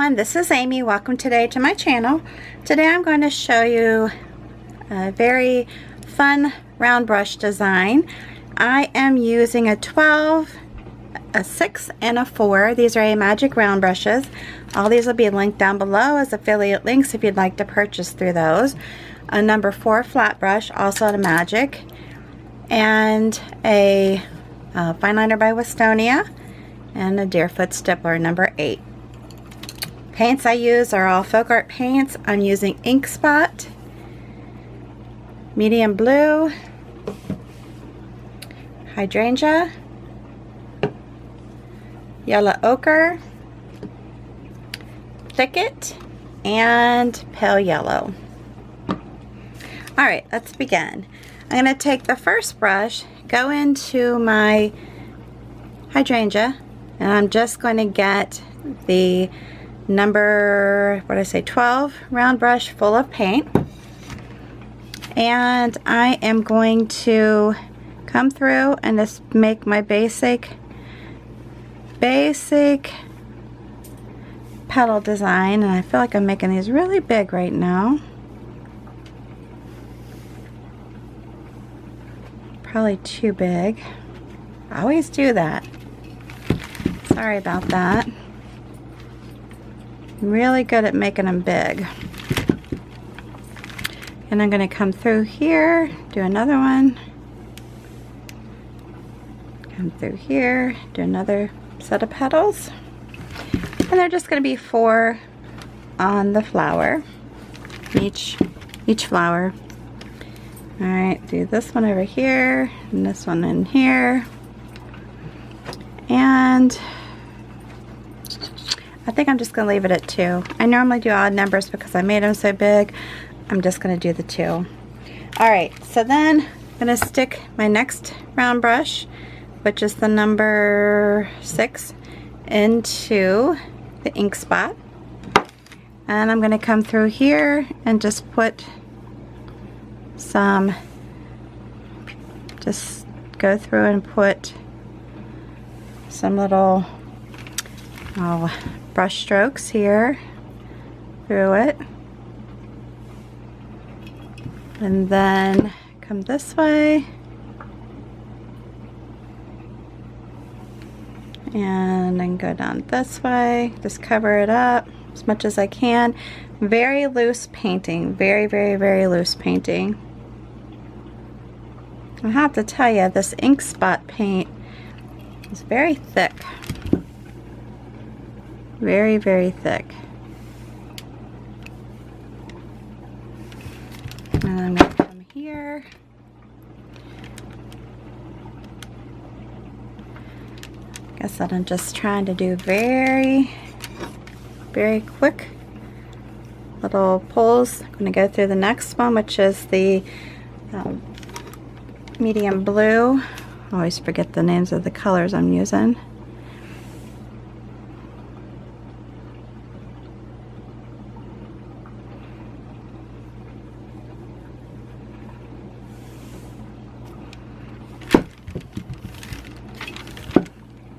everyone, this is Amy. Welcome today to my channel. Today I'm going to show you a very fun round brush design. I am using a 12, a 6, and a 4. These are Amagic round brushes. All these will be linked down below as affiliate links if you'd like to purchase through those. A number 4 flat brush, also at Amagic, and a fine liner by Westonia, and a Deerfoot stippler number 8. Paints I use are all FolkArt paints. I'm using Ink Spot, Medium Blue, Hydrangea, Yellow Ochre, Thicket, and Pale Yellow. Alright, let's begin. I'm going to take the first brush, go into my Hydrangea, and I'm just going to get the number, 12 round brush full of paint, and I am going to come through and just make my basic petal design. And I feel like I'm making these really big right now, probably too big. I always do that, sorry about that. I'm really good at making them big. And I'm going to come through here, do another one, come through here, do another set of petals, and they're just going to be 4 on the flower, each flower. Alright, do this one over here, and this one in here, and I think I'm just going to leave it at 2. I normally do odd numbers because I made them so big. I'm just going to do the 2. Alright, so then I'm going to stick my next round brush, which is the number 6, into the ink spot. And I'm going to come through here and just put some, just go through and put some little brush strokes here through it, and then come this way and then go down this way, just cover it up as much as I can. Very loose painting, very loose painting. I have to tell you, this ink spot paint is very thick. Very thick. And I'm going to come here. I guess that I'm just trying to do very quick little pulls. I'm going to go through the next one, which is the medium blue. I always forget the names of the colors I'm using.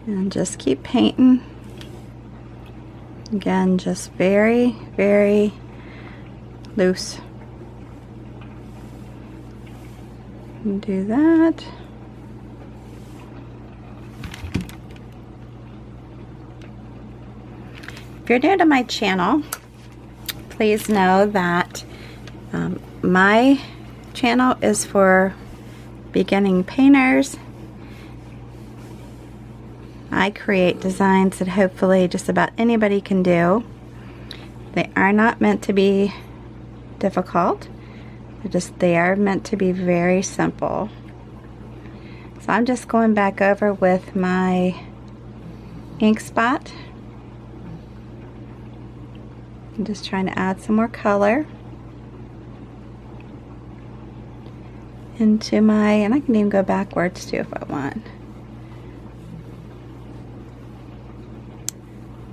And just keep painting. Again, just very loose. And do that. If you're new to my channel, please know that my channel is for beginning painters. I create designs that hopefully just about anybody can do. They are not meant to be difficult. They are meant to be very simple. So I'm just going back over with my ink spot. I'm just trying to add some more color into my, and I can even go backwards too if I want.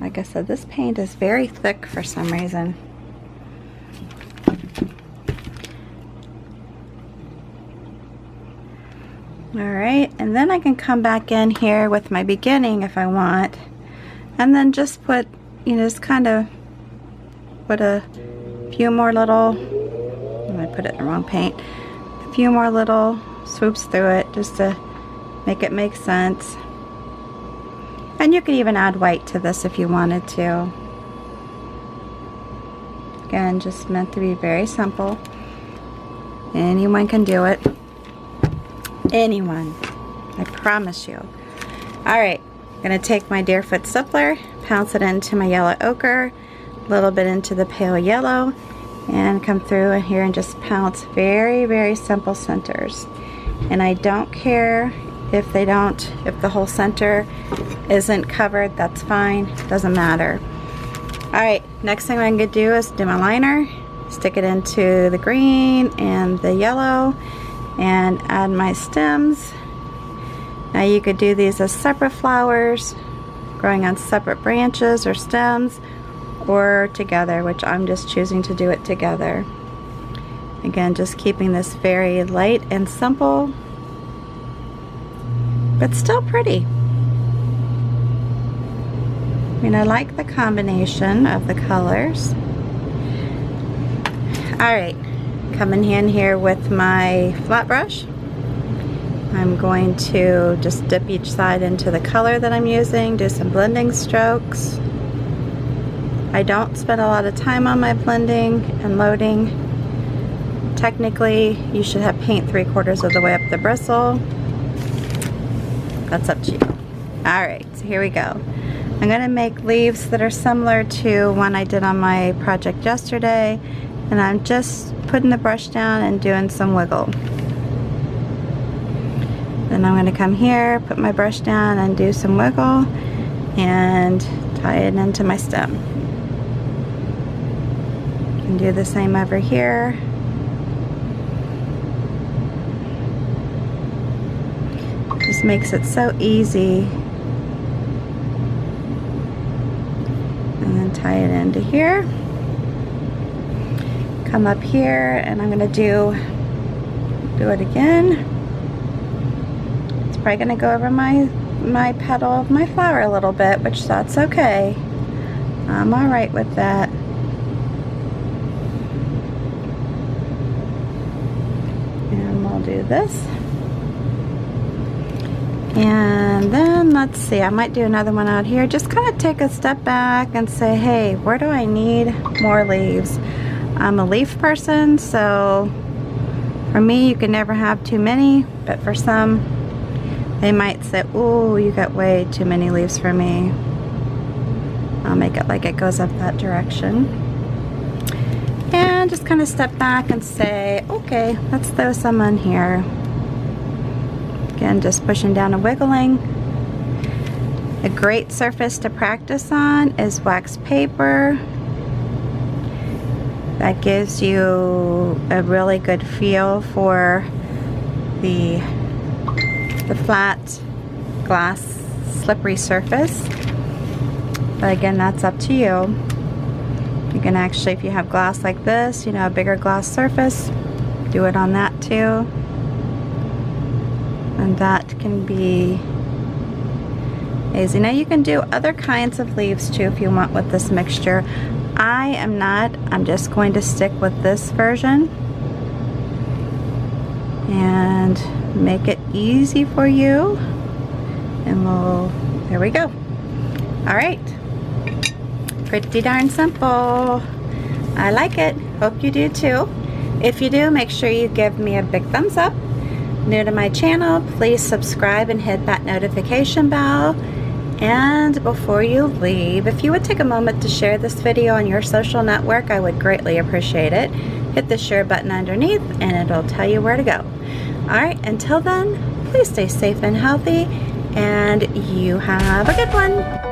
Like I said, this paint is very thick for some reason. Alright, and then I can come back in here with my beginning if I want, and then just put, you know, just kind of put a few more little, I put it in the wrong paint, a few more little swoops through it just to make it make sense. And you can even add white to this if you wanted to. Again, just meant to be very simple. Anyone can do it. Anyone. I promise you. Alright, I'm going to take my Deerfoot stippler, pounce it into my yellow ochre, a little bit into the pale yellow, and come through in here and just pounce very, very simple centers. And I don't care if the whole center isn't covered, that's fine, doesn't matter. Alright, next thing I'm going to do is do my liner, stick it into the green and the yellow, and add my stems. Now you could do these as separate flowers, growing on separate branches or stems, or together, which I'm just choosing to do it together. Again, just keeping this very light and simple, but still pretty. I mean, I like the combination of the colors. Alright, coming in here with my flat brush. I'm going to just dip each side into the color that I'm using, do some blending strokes. I don't spend a lot of time on my blending and loading. Technically, you should have paint 3/4 of the way up the bristle. That's up to you. Alright, so here we go. I'm going to make leaves that are similar to one I did on my project yesterday, and I'm just putting the brush down and doing some wiggle. Then I'm going to come here, put my brush down and do some wiggle and tie it into my stem. And do the same over here. Just makes it so easy. And then tie it into here. Come up here and I'm going to do it again. It's probably going to go over my petal of my flower a little bit, which that's okay. I'm alright with that. And we'll do this. And then let's see, I might do another one out here. Just kind of take a step back and say, hey, where do I need more leaves? I'm a leaf person, so for me you can never have too many, but for some they might say, ooh, you got way too many leaves for me. I'll make it like it goes up that direction. And just kind of step back and say, okay, let's throw some in here. Again, just pushing down and wiggling. A great surface to practice on is wax paper. That gives you a really good feel for the flat glass slippery surface. But again, that's up to you. You can actually, if you have glass like this, you know, a bigger glass surface, do it on that too. And that can be easy. Now you can do other kinds of leaves too if you want with this mixture. I am not. I'm just going to stick with this version and make it easy for you. And there we go. Alright. Pretty darn simple. I like it. Hope you do too. If you do, make sure you give me a big thumbs up. New to my channel, please subscribe and hit that notification bell. And before you leave, if you would take a moment to share this video on your social network, I would greatly appreciate it. Hit the share button underneath and it'll tell you where to go. Alright, until then, please stay safe and healthy, and you have a good one.